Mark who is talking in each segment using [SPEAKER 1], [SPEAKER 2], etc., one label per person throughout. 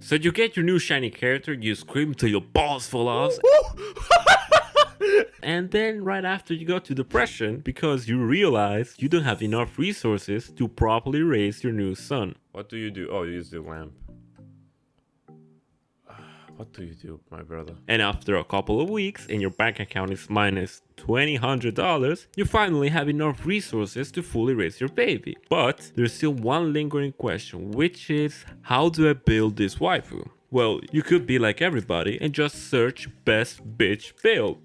[SPEAKER 1] So you get your new shiny character, you scream till your balls fall off, and then right after you go to depression because you realize you don't have enough resources to properly raise your new son. What do you do? Oh, you use the lamp. What do you do, my brother? And after a couple of weeks and your bank account is minus $2,000, you finally have enough resources to fully raise your baby. But there's still one lingering question, which is, how do I build this waifu? Well, you could be like everybody and just search best bitch build.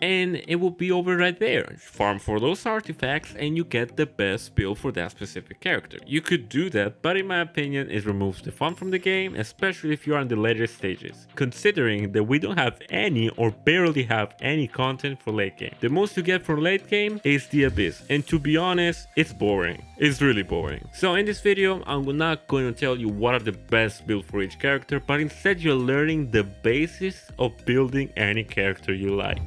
[SPEAKER 1] And it will be over right there. Farm for those artifacts and you get the best build for that specific character. You could do that, but in my opinion it removes the fun from the game, especially if you are in the later stages, considering that we don't have any or barely have any content for late game. The most you get for late game is the Abyss, and to be honest, it's boring. It's really boring. So in this video, I'm not going to tell you what are the best builds for each character, but instead you're learning the basis of building any character you like.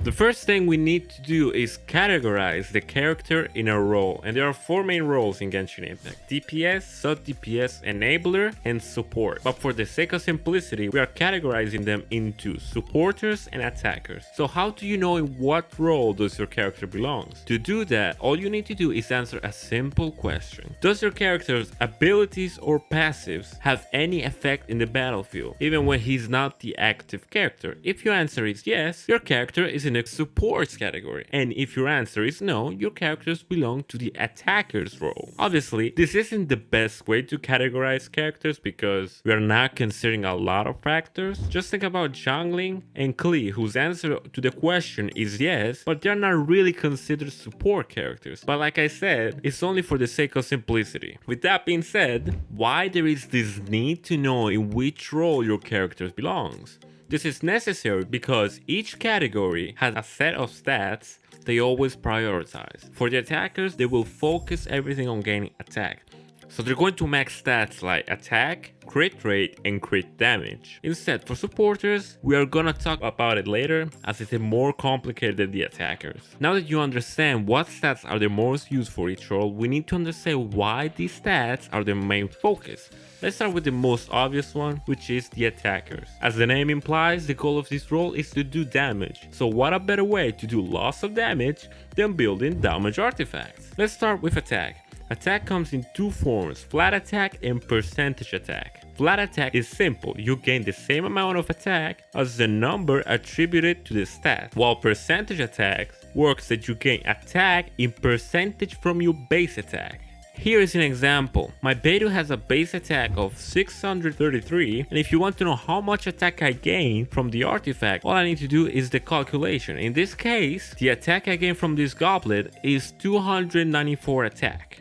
[SPEAKER 1] The first thing we need to do is categorize the character in a role, and there are 4 main roles in Genshin Impact: DPS, sub-DPS, enabler, and support. But for the sake of simplicity, we are categorizing them into supporters and attackers. So how do you know in what role does your character belongs? To do that, all you need to do is answer a simple question. Does your character's abilities or passives have any effect in the battlefield, even when he's not the active character? If your answer is yes, your character is in the supports category, and if your answer is no, your characters belong to the attacker's role. Obviously, this isn't the best way to categorize characters because we are not considering a lot of factors. Just think about Zhangling and Klee, whose answer to the question is yes, but they're not really considered support characters. But like I said, it's only for the sake of simplicity. With that being said, why there is this need to know in which role your character belongs? This is necessary because each category has a set of stats they always prioritize. For the attackers, they will focus everything on gaining attack. So they're going to max stats like attack, crit rate, and crit damage. Instead, for supporters, we are gonna talk about it later as it's more complicated than the attackers. Now that you understand what stats are the most used for each role, we need to understand why these stats are the main focus. Let's start with the most obvious one, which is the attackers. As the name implies, the goal of this role is to do damage. So what a better way to do lots of damage than building damage artifacts? Let's start with attack. Attack comes in 2 forms, flat attack and percentage attack. Flat attack is simple, you gain the same amount of attack as the number attributed to the stat, while percentage attack works that you gain attack in percentage from your base attack. Here is an example. My Beidou has a base attack of 633, and if you want to know how much attack I gain from the artifact, all I need to do is the calculation. In this case, the attack I gain from this goblet is 294 attack.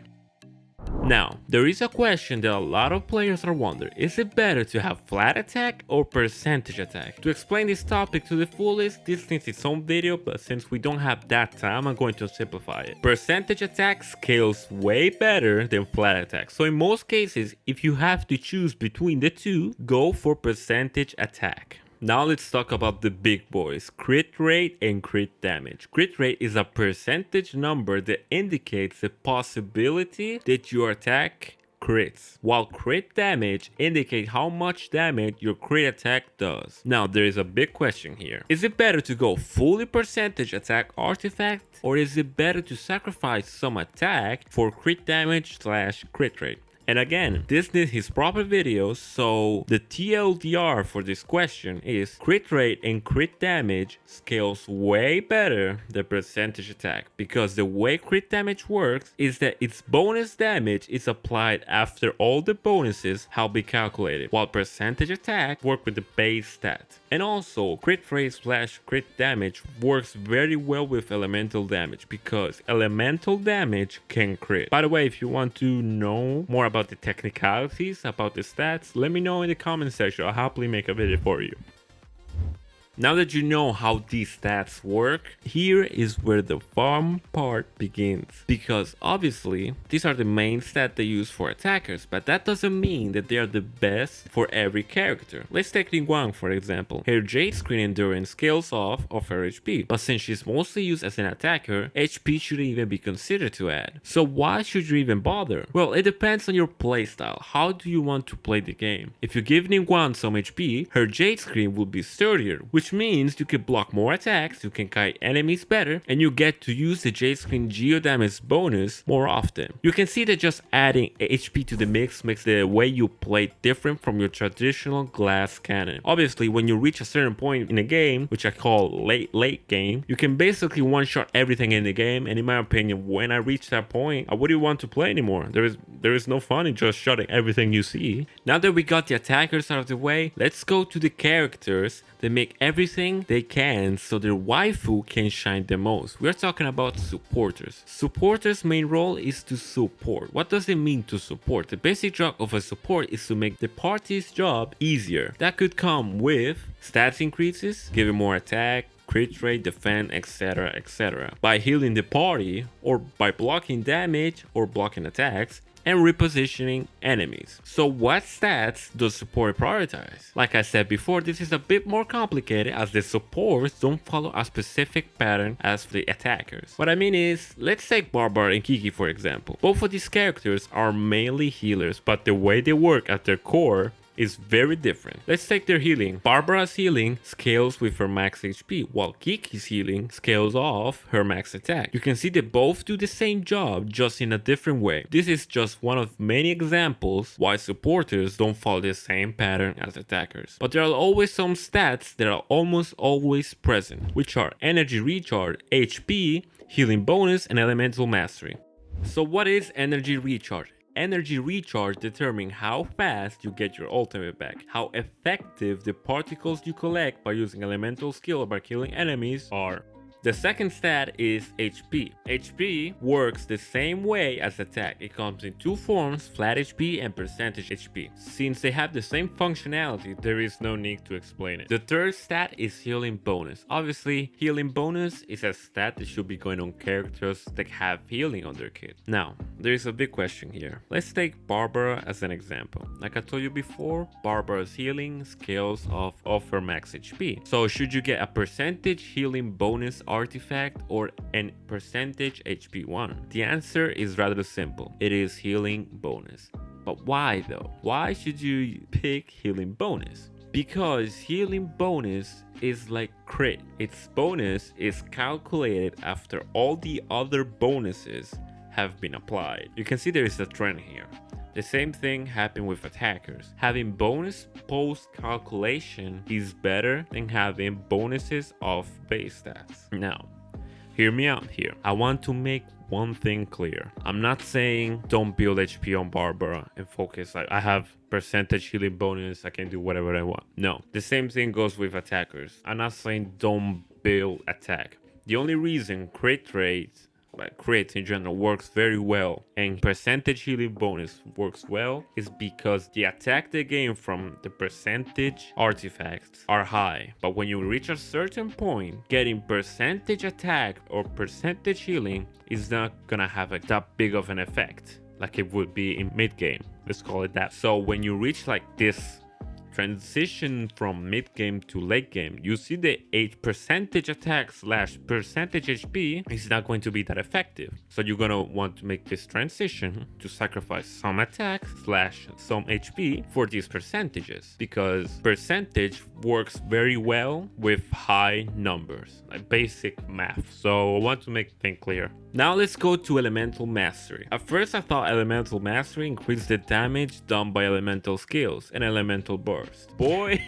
[SPEAKER 1] Now, there is a question that a lot of players are wondering, is it better to have flat attack or percentage attack? To explain this topic to the fullest, this needs its own video, but since we don't have that time, I'm going to simplify it. Percentage attack scales way better than flat attack, so in most cases, if you have to choose between the two, go for percentage attack. Now let's talk about the big boys, crit rate and crit damage. Crit rate is a percentage number that indicates the possibility that your attack crits, while crit damage indicates how much damage your crit attack does. Now there is a big question here. Is it better to go fully percentage attack artifact, or is it better to sacrifice some attack for crit damage / crit rate? And again, this needs his proper videos, so the TLDR for this question is crit rate and crit damage scales way better than percentage attack, because the way crit damage works is that its bonus damage is applied after all the bonuses have been calculated, while percentage attack works with the base stat. And also, crit rate / crit damage works very well with elemental damage, because elemental damage can crit. By the way, if you want to know more about the technicalities about the stats, let me know in the comment section. I'll happily make a video for you. Now that you know how these stats work, here is where the fun part begins. Because obviously, these are the main stats they use for attackers, but that doesn't mean that they are the best for every character. Let's take Ningguang for example. Her Jade Screen Endurance scales off of her HP, but since she's mostly used as an attacker, HP shouldn't even be considered to add. So why should you even bother? Well, it depends on your playstyle. How do you want to play the game? If you give Ningguang some HP, her Jade Screen will be sturdier, which means you can block more attacks, you can kite enemies better, and you get to use the Jade Screen Geo damage bonus more often. You can see that just adding HP to the mix makes the way you play different from your traditional glass cannon. Obviously, when you reach a certain point in a game, which I call late game, you can basically one-shot everything in the game, and in my opinion, when I reach that point, I wouldn't want to play anymore. There is no fun in just shotting everything you see. Now that we got the attackers out of the way, let's go to the characters that make everything they can so their waifu can shine the most. We're talking about supporters. Supporters' main role is to support. What does it mean to support? The basic job of a support is to make the party's job easier. That could come with stats increases, giving more attack, crit rate, defense, etc, etc. By healing the party, or by blocking damage or blocking attacks, and repositioning enemies. So what stats does support prioritize? Like I said before, this is a bit more complicated as the supports don't follow a specific pattern as the attackers. What I mean is, let's take Barbara and Kiki for example. Both of these characters are mainly healers, but the way they work at their core is very different. Let's take their healing. Barbara's healing scales with her max HP, while Kiki's healing scales off her max attack. You can see they both do the same job, just in a different way. This is just one of many examples why supporters don't follow the same pattern as attackers. But there are always some stats that are almost always present, which are energy recharge, HP, healing bonus, and elemental mastery. So what is energy recharge? Energy recharge determines how fast you get your ultimate back, how effective the particles you collect by using elemental skill by killing enemies are. The second stat is HP. HP works the same way as attack. It comes in two forms, flat HP and percentage HP. Since they have the same functionality, there is no need to explain it. The third stat is healing bonus. Obviously, healing bonus is a stat that should be going on characters that have healing on their kit. Now, there is a big question here. Let's take Barbara as an example. Like I told you before, Barbara's healing scales off of her max HP. So should you get a percentage healing bonus artifact or an percentage HP one? The answer is rather simple. It is healing bonus. But why though? Why should you pick healing bonus? Because healing bonus is like crit. Its bonus is calculated after all the other bonuses have been applied. You can see there is a trend here. The same thing happened with attackers. Having bonus post calculation is better than having bonuses off base stats. Now, hear me out here. I want to make one thing clear. I'm not saying don't build HP on Barbara and focus like I have percentage healing bonus, I can do whatever I want. No, the same thing goes with attackers. I'm not saying don't build attack. The only reason crit rate, like crit in general, works very well and percentage healing bonus works well is because the attack they gain from the percentage artifacts are high, but when you reach a certain point, getting percentage attack or percentage healing is not gonna have that big of an effect like it would be in mid game, let's call it that. So when you reach like this transition from mid game to late game, you see the 8% attack slash percentage HP is not going to be that effective. So you're gonna want to make this transition to sacrifice some attack slash some HP for these percentages, because percentage works very well with high numbers, like basic math. So I want to make things clear. Now let's go to elemental mastery. At first I thought elemental mastery increased the damage done by elemental skills and elemental burst. Boy,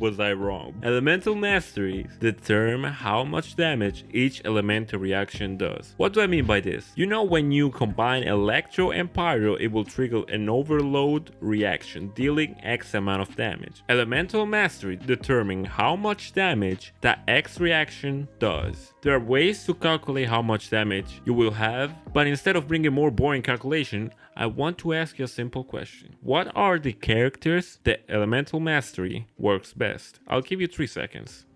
[SPEAKER 1] was I wrong. Elemental mastery determine how much damage each elemental reaction does. What do I mean by this? You know, when you combine electro and pyro, it will trigger an overload reaction, dealing X amount of damage. Elemental mastery determine how much damage that X reaction does. There are ways to calculate how much damage you will have, but instead of bringing more boring calculation, I want to ask you a simple question. What are the characters that Elemental Mastery works best? I'll give you 3 seconds.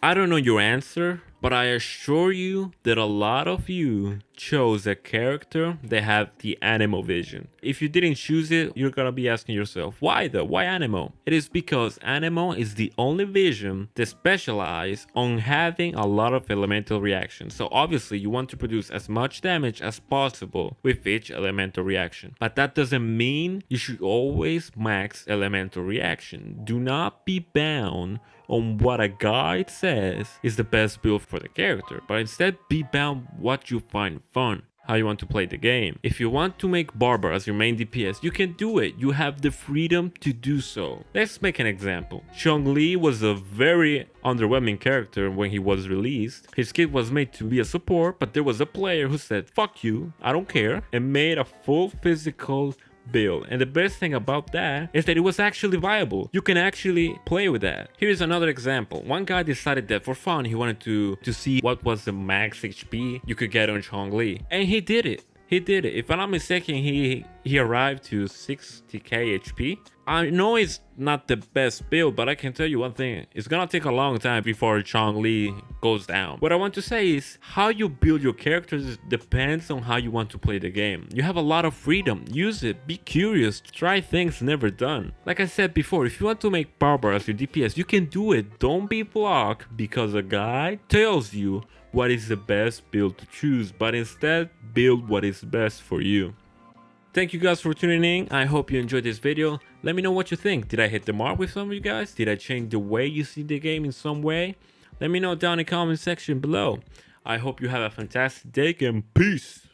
[SPEAKER 1] I don't know your answer, but I assure you that a lot of you chose a character that have the Anemo vision. If you didn't choose it, you're gonna be asking yourself, why though? Why Anemo? It is because Anemo is the only vision that specializes on having a lot of elemental reactions. So obviously you want to produce as much damage as possible with each elemental reaction. But that doesn't mean you should always max elemental reaction. Do not be bound on what a guide says is the best build for the character, but instead be bound what you find fun, how you want to play the game. If you want to make Barber as your main DPS, you can do it. You have the freedom to do so. Let's make an example. Zhongli was a very underwhelming character when he was released. His kit was made to be a support, but there was a player who said, fuck you, I don't care, and made a full physical build. And the best thing about that is that it was actually viable. You can actually play with that. Here's another example. One guy decided that for fun he wanted to see what was the max HP you could get on Zhongli, and he did it. He did it. If I'm not mistaken, he arrived to 60k HP. I know it's not the best build, but I can tell you one thing. It's gonna take a long time before Zhongli goes down. What I want to say is how you build your characters depends on how you want to play the game. You have a lot of freedom. Use it. Be curious. Try things never done. Like I said before, if you want to make Barber as your DPS, you can do it. Don't be blocked because a guy tells you what is the best build to choose, but instead build what is best for you. Thank you guys for tuning in. I hope you enjoyed this video. Let me know what you think. Did I hit the mark with some of you guys? Did I change the way you see the game in some way? Let me know down in the comment section below. I hope you have a fantastic day and peace.